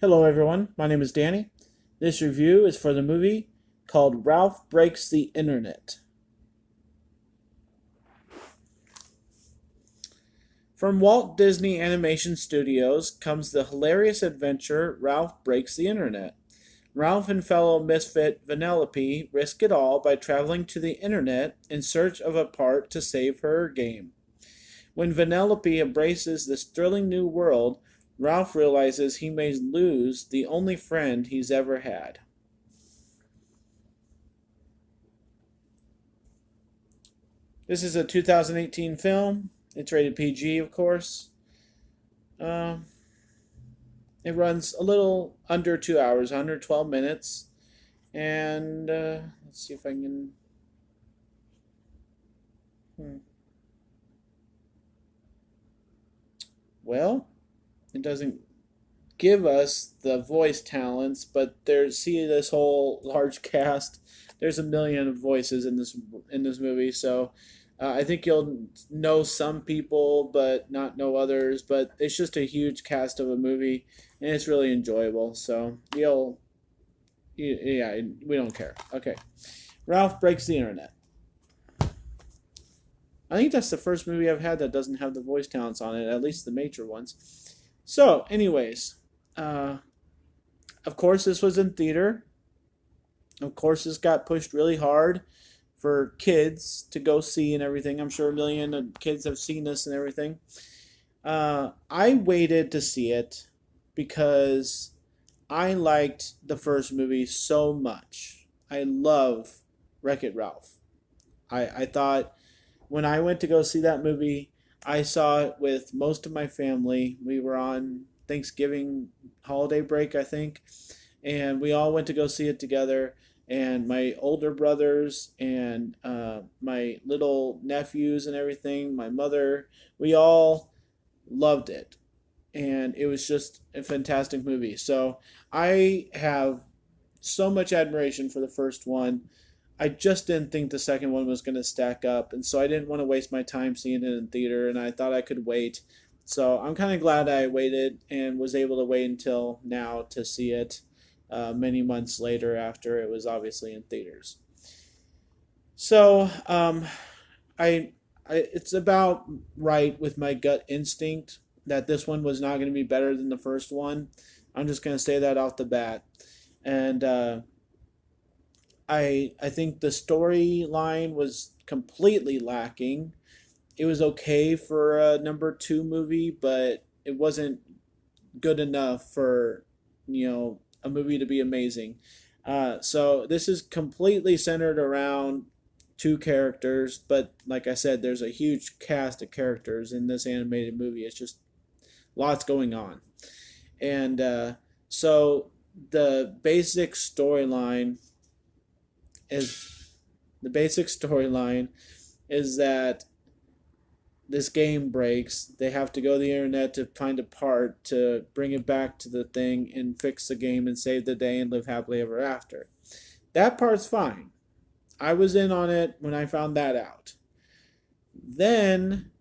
Hello, everyone. My name is Danny. This review is for the movie called Ralph Breaks the Internet. From Walt Disney Animation Studios comes the hilarious adventure Ralph Breaks the Internet. Ralph and fellow misfit Vanellope risk it all by traveling to the internet in search of a part to save her game. When Vanellope embraces this thrilling new world, Ralph realizes he may lose the only friend he's ever had. This is a 2018 film. It's rated PG, of course. Uh, it runs a little under 2 hours, 112 minutes. And let's see if I can. Hmm. Well, it doesn't give us the voice talents, but there's see this whole large cast. There's a million of voices in this movie, so I think you'll know some people, but not know others. But it's just a huge cast of a movie, and it's really enjoyable. So yeah, we don't care. Okay, Ralph Breaks the Internet. I think that's the first movie I've had that doesn't have the voice talents on it, at least the major ones. So, anyways, uh, of course, this was in theater. Of course, this got pushed really hard for kids to go see and everything. I'm sure a million of kids have seen this and everything. I waited to see it because I liked the first movie so much. I love Wreck It Ralph. I thought when I went to go see that movie, I saw it with most of my family. We were on Thanksgiving holiday break, I think, and we all went to go see it together. And my older brothers and my little nephews and everything, my mother, we all loved it. And it was just a fantastic movie. So I have so much admiration for the first one. I just didn't think the second one was going to stack up, and so I didn't want to waste my time seeing it in theater, and I thought I could wait. So I'm kind of glad I waited and was able to wait until now to see it many months later after it was obviously in theaters. So I, it's about right with my gut instinct that this one was not going to be better than the first one. I'm just going to say that off the bat. And I think the storyline was completely lacking. It was okay for a number two movie, but it wasn't good enough for a movie to be amazing. So this is completely centered around two characters, but like I said, there's a huge cast of characters in this animated movie. It's just lots going on, and so the basic storyline is the basic storyline is that this game breaks. They have to go to the internet to find a part to bring it back to the thing and fix the game and save the day and live happily ever after. That part's fine. I was in on it when I found that out. Then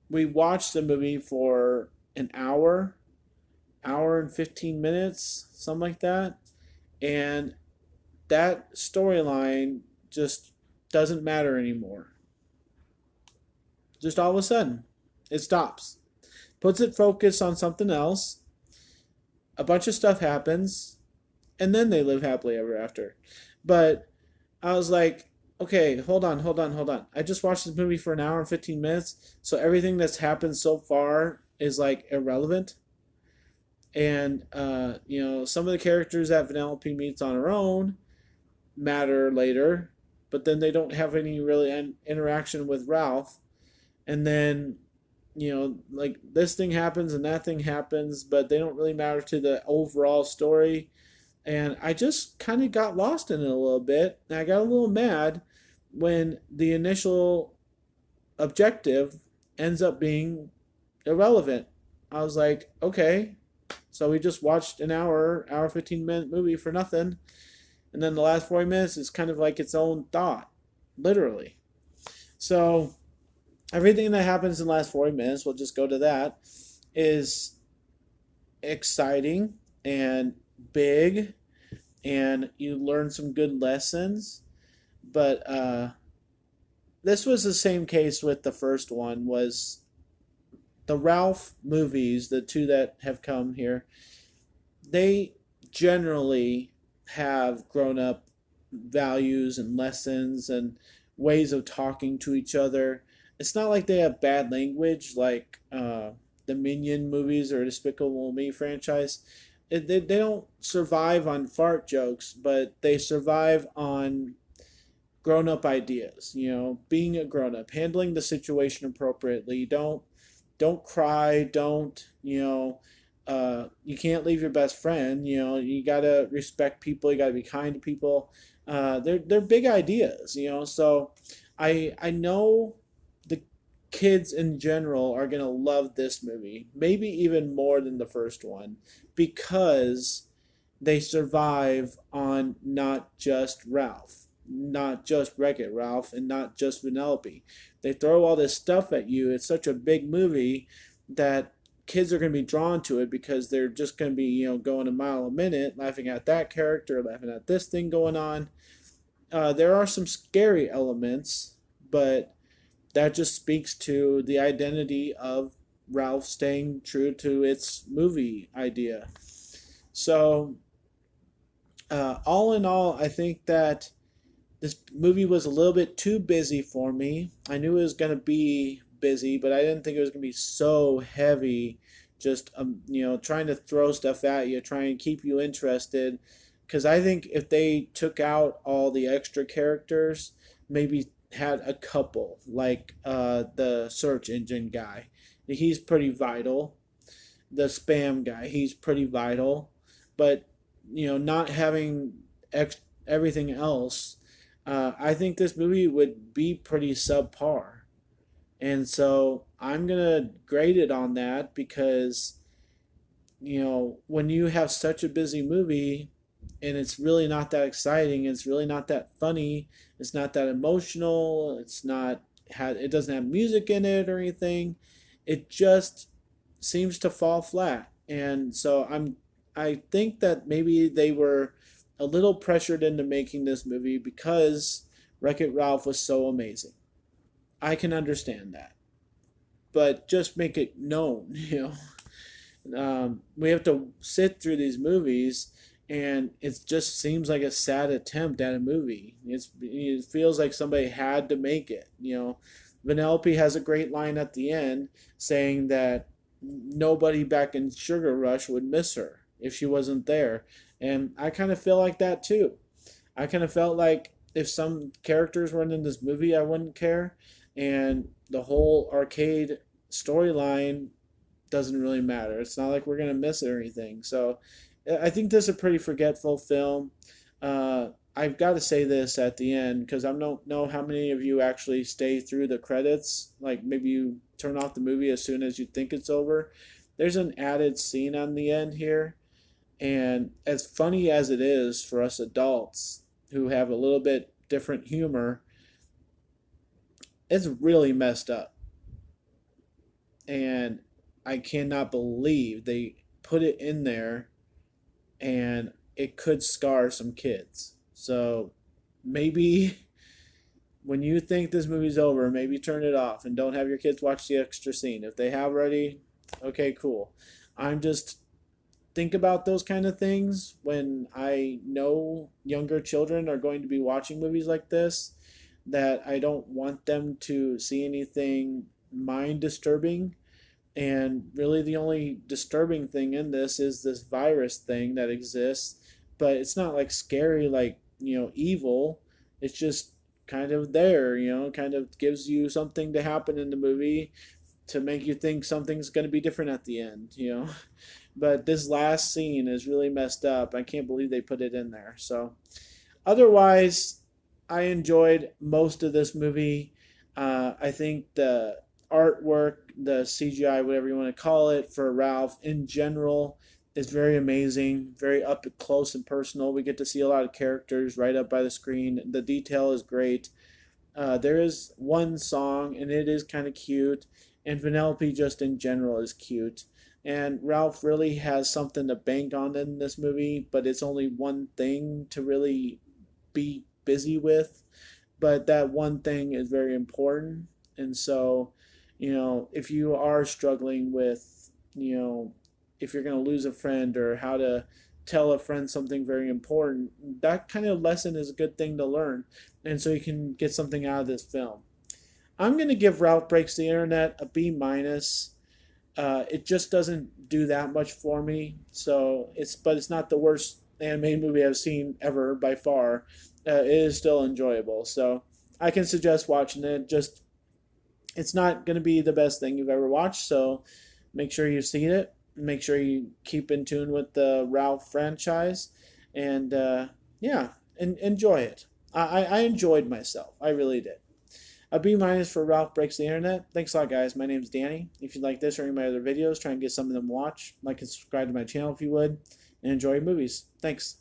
we watched the movie for an hour and 15 minutes, something like that. And that storyline just doesn't matter anymore. Just all of a sudden, it stops, puts it focus on something else. A bunch of stuff happens, and then they live happily ever after. But I was like, okay, hold on. I just watched this movie for an hour and 15 minutes, so everything that's happened so far is like irrelevant. And some of the characters that Vanellope meets on her own matter later, but then they don't have any really interaction with Ralph. And then like this thing happens and that thing happens, but they don't really matter to the overall story. And I just kind of got lost in it a little bit, and I got a little mad when the initial objective ends up being irrelevant. I was like, okay, so we just watched an hour 15-minute movie for nothing, and then the last 40 minutes is kind of like its own thought, literally. So everything that happens in the last 40 minutes, we'll just go to that, is exciting. and big, and you learn some good lessons. But this was the same case with the first one. Was the Ralph movies, the two that have come here, they generally have grown up values and lessons and ways of talking to each other. It's not like they have bad language like the Minion movies or Despicable Me franchise. They don't survive on fart jokes, but they survive on grown up ideas. You know, being a grown up, handling the situation appropriately. Don't cry. Don't you can't leave your best friend. You know, you gotta respect people. You gotta be kind to people. They're big ideas. You know, so I know the kids in general are gonna love this movie, maybe even more than the first one, because they survive on not just Ralph, not just Wreck It Ralph, and not just Vanellope. They throw all this stuff at you. It's such a big movie that kids are going to be drawn to it because they're just going to be, going a mile a minute, laughing at that character, laughing at this thing going on. There are some scary elements, but that just speaks to the identity of Ralph staying true to its movie idea. So, all in all, I think that this movie was a little bit too busy for me. I knew it was going to be busy, but I didn't think it was going to be so heavy. Just trying to throw stuff at you, trying to keep you interested. Because I think if they took out all the extra characters, maybe had a couple, like the search engine guy, he's pretty vital. The spam guy, he's pretty vital. But not having everything else, I think this movie would be pretty subpar. And so I'm going to grade it on that because, when you have such a busy movie and it's really not that exciting, it's really not that funny, it's not that emotional, it doesn't have music in it or anything. It just seems to fall flat. And so I think that maybe they were a little pressured into making this movie because Wreck-It Ralph was so amazing. I can understand that, but just make it known. We have to sit through these movies, and it just seems like a sad attempt at a movie. It feels like somebody had to make it. Vanellope has a great line at the end saying that nobody back in Sugar Rush would miss her if she wasn't there, and I kind of feel like that too. I kind of felt like if some characters weren't in this movie, I wouldn't care, and the whole arcade storyline doesn't really matter. It's not like we're gonna miss it or anything. So I think this is a pretty forgetful film. I've got to say this at the end because I don't know how many of you actually stay through the credits. Like maybe you turn off the movie as soon as you think it's over. There's an added scene on the end here, and as funny as it is for us adults who have a little bit different humor, it's really messed up. And I cannot believe they put it in there, and it could scar some kids. So maybe when you think this movie's over, maybe turn it off and don't have your kids watch the extra scene. If they have already, okay, cool. I'm just think about those kind of things when I know younger children are going to be watching movies like this, that I don't want them to see anything mind disturbing. And really, the only disturbing thing in this is this virus thing that exists, but it's not like scary, like, evil. It's just kind of there, kind of gives you something to happen in the movie to make you think something's going to be different at the end. But this last scene is really messed up. I can't believe they put it in there. So, otherwise, I enjoyed most of this movie. I think the artwork, the CGI, whatever you want to call it, for Ralph in general is very amazing, very up close and personal. We get to see a lot of characters right up by the screen. The detail is great. There is one song, and it is kind of cute, and Vanellope just in general is cute. and Ralph really has something to bank on in this movie, but it's only one thing to really be busy with, but that one thing is very important. And so, if you are struggling with, if you're going to lose a friend or how to tell a friend something very important, that kind of lesson is a good thing to learn. And so you can get something out of this film. I'm going to give Ralph Breaks the Internet a B minus. It just doesn't do that much for me. But it's not the worst animated movie I've seen ever by far. It is still enjoyable, so I can suggest watching it. Just it's not going to be the best thing you've ever watched, so make sure you've seen it. Make sure you keep in tune with the Ralph franchise, and yeah, enjoy it. I enjoyed myself. I really did. A B minus for Ralph Breaks the Internet. Thanks a lot, guys. My name's Danny. If you like this or any of my other videos, try and get some of them to watch. Like and subscribe to my channel if you would, and enjoy your movies. Thanks.